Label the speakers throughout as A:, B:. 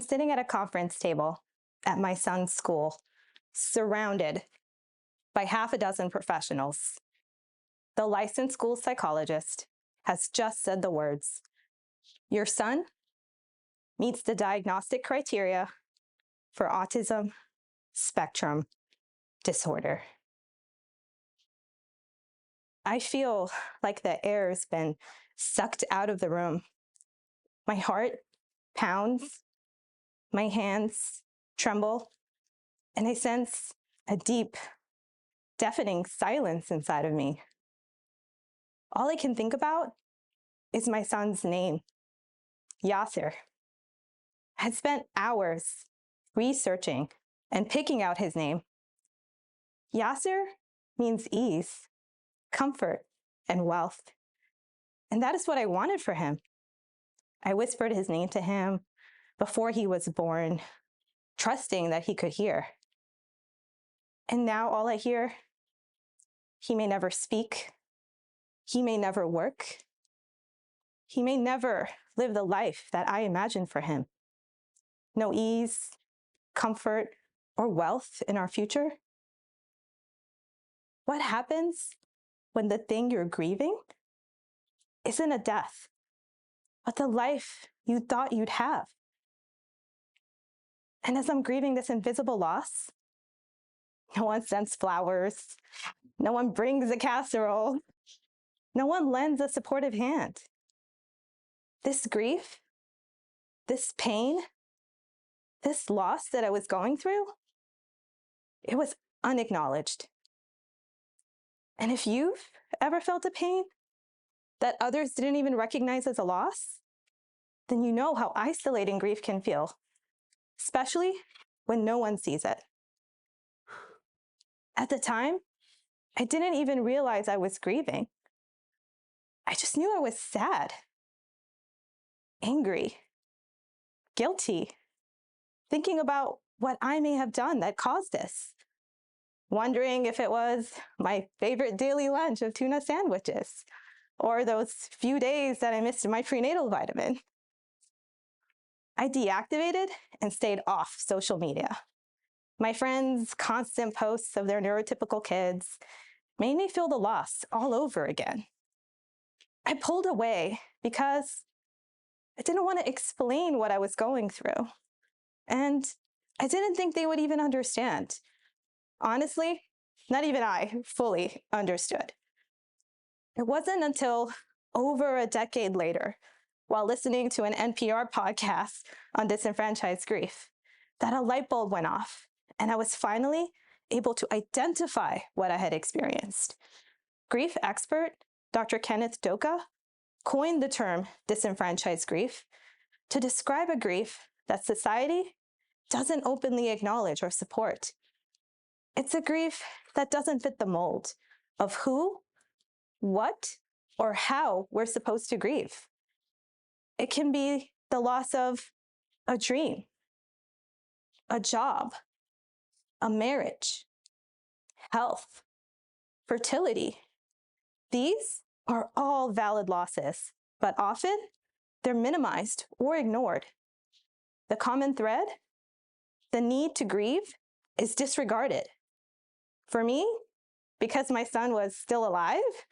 A: I'm sitting at a conference table at my son's school, surrounded by half a dozen professionals. The licensed school psychologist has just said the words, "Your son meets the diagnostic criteria for autism spectrum disorder." I feel like the air has been sucked out of the room. My heart pounds, my hands tremble, and I sense a deep, deafening silence inside of me. All I can think about is my son's name, Yasser. I had spent hours researching and picking out his name. Yasser means ease, comfort, and wealth. And that is what I wanted for him. I whispered his name to him before he was born, trusting that he could hear. And now all I hear, he may never speak, he may never work, he may never live the life that I imagined for him. No ease, comfort, or wealth in our future. What happens when the thing you're grieving isn't a death, but the life you thought you'd have? And as I'm grieving this invisible loss, no one sends flowers, no one brings a casserole, no one lends a supportive hand. This grief, this pain, this loss that I was going through, it was unacknowledged. And if you've ever felt a pain that others didn't even recognize as a loss, then you know how isolating grief can feel, especially when no one sees it. At the time, I didn't even realize I was grieving. I just knew I was sad, angry, guilty, thinking about what I may have done that caused this, wondering if it was my favorite daily lunch of tuna sandwiches, or those few days that I missed my prenatal vitamin. I deactivated and stayed off social media. My friends' constant posts of their neurotypical kids made me feel the loss all over again. I pulled away because I didn't want to explain what I was going through. And I didn't think they would even understand. Honestly, not even I fully understood. It wasn't until over a decade later, while listening to an NPR podcast on disenfranchised grief, that a light bulb went off, and I was finally able to identify what I had experienced. Grief expert Dr. Kenneth Doka coined the term disenfranchised grief to describe a grief that society doesn't openly acknowledge or support. It's a grief that doesn't fit the mold of who, what, or how we're supposed to grieve. It can be the loss of a dream, a job, a marriage, health, fertility. These are all valid losses, but often they're minimized or ignored. The common thread, the need to grieve, is disregarded. For me, because my son was still alive,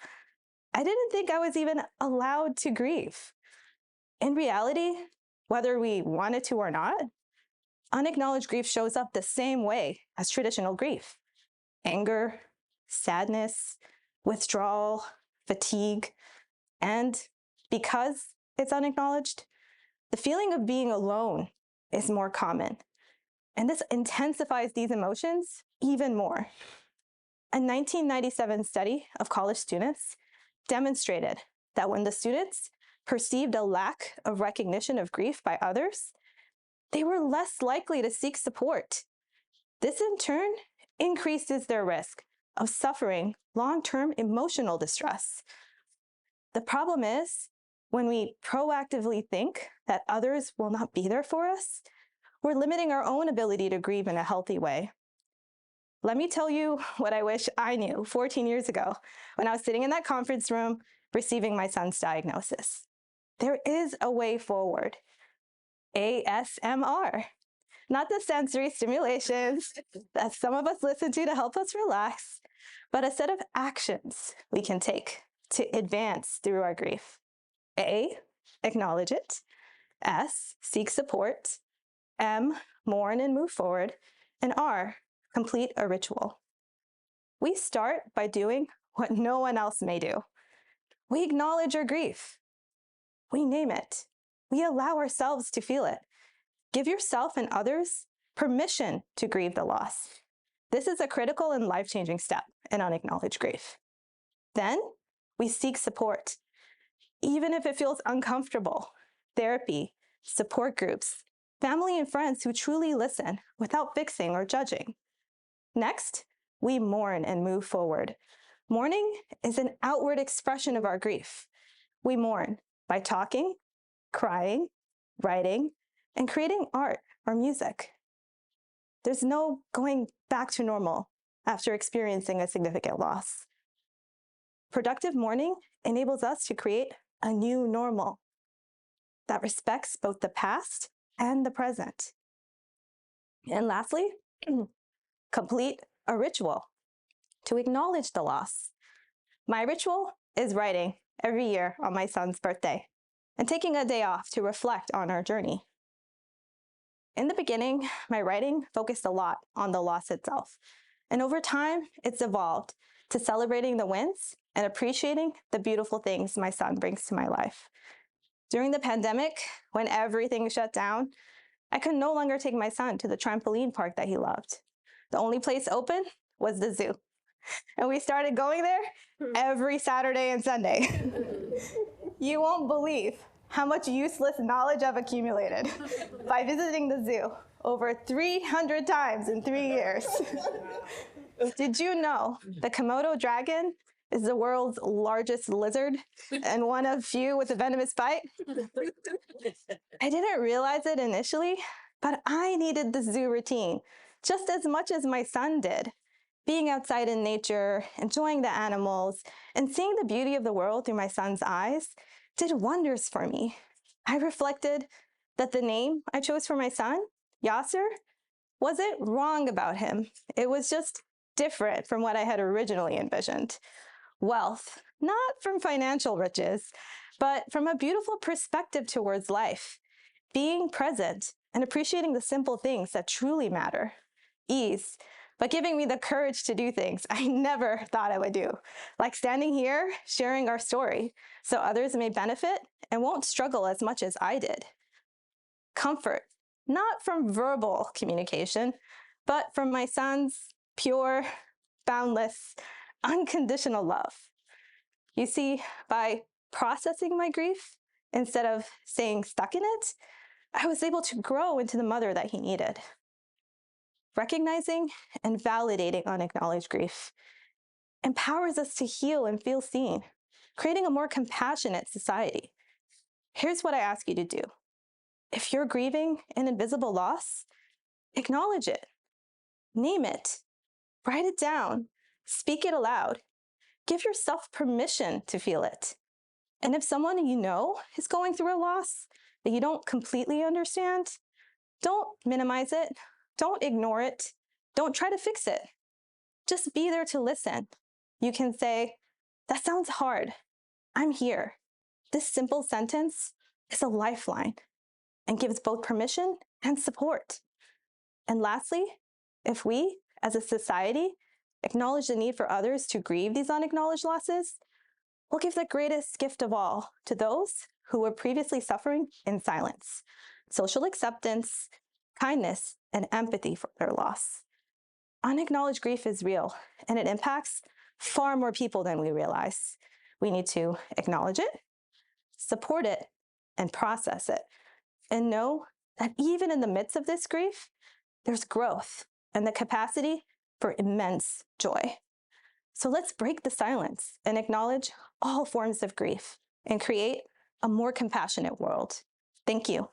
A: I didn't think I was even allowed to grieve. In reality, whether we wanted to or not, unacknowledged grief shows up the same way as traditional grief: anger, sadness, withdrawal, fatigue. And because it's unacknowledged, the feeling of being alone is more common. And this intensifies these emotions even more. A 1997 study of college students demonstrated that when the students perceived a lack of recognition of grief by others, they were less likely to seek support. This in turn increases their risk of suffering long-term emotional distress. The problem is, when we proactively think that others will not be there for us, we're limiting our own ability to grieve in a healthy way. Let me tell you what I wish I knew 14 years ago when I was sitting in that conference room receiving my son's diagnosis. There is a way forward. ASMR. Not the sensory stimulations that some of us listen to help us relax, but a set of actions we can take to advance through our grief. A, acknowledge it. S, seek support. M, mourn and move forward. And R, complete a ritual. We start by doing what no one else may do. We acknowledge our grief. We name it. We allow ourselves to feel it. Give yourself and others permission to grieve the loss. This is a critical and life-changing step in unacknowledged grief. Then we seek support, even if it feels uncomfortable. Therapy, support groups, family and friends who truly listen without fixing or judging. Next, we mourn and move forward. Mourning is an outward expression of our grief. We mourn by talking, crying, writing, and creating art or music. There's no going back to normal after experiencing a significant loss. Productive mourning enables us to create a new normal that respects both the past and the present. And lastly, complete a ritual to acknowledge the loss. My ritual is writing every year on my son's birthday and taking a day off to reflect on our journey. In the beginning, my writing focused a lot on the loss itself, and over time, it's evolved to celebrating the wins and appreciating the beautiful things my son brings to my life. During the pandemic, when everything shut down, I could no longer take my son to the trampoline park that he loved. The only place open was the zoo, and we started going there every Saturday and Sunday. You won't believe how much useless knowledge I've accumulated by visiting the zoo over 300 times in 3 years. Did you know the Komodo dragon is the world's largest lizard and one of few with a venomous bite? I didn't realize it initially, but I needed the zoo routine just as much as my son did. Being outside in nature, enjoying the animals, and seeing the beauty of the world through my son's eyes did wonders for me. I reflected that the name I chose for my son, Yasser, wasn't wrong about him. It was just different from what I had originally envisioned. Wealth, not from financial riches, but from a beautiful perspective towards life. Being present and appreciating the simple things that truly matter. Ease, by giving me the courage to do things I never thought I would do, like standing here, sharing our story, so others may benefit and won't struggle as much as I did. Comfort, not from verbal communication, but from my son's pure, boundless, unconditional love. You see, by processing my grief, instead of staying stuck in it, I was able to grow into the mother that he needed. Recognizing and validating unacknowledged grief empowers us to heal and feel seen, creating a more compassionate society. Here's what I ask you to do. If you're grieving an invisible loss, acknowledge it, name it, write it down, speak it aloud. Give yourself permission to feel it. And if someone you know is going through a loss that you don't completely understand, don't minimize it. Don't ignore it. Don't try to fix it. Just be there to listen. You can say, "That sounds hard. I'm here." This simple sentence is a lifeline and gives both permission and support. And lastly, if we, as a society, acknowledge the need for others to grieve these unacknowledged losses, we'll give the greatest gift of all to those who were previously suffering in silence: social acceptance, kindness, and empathy for their loss. Unacknowledged grief is real, and it impacts far more people than we realize. We need to acknowledge it, support it, and process it, and know that even in the midst of this grief, there's growth and the capacity for immense joy. So let's break the silence and acknowledge all forms of grief and create a more compassionate world. Thank you.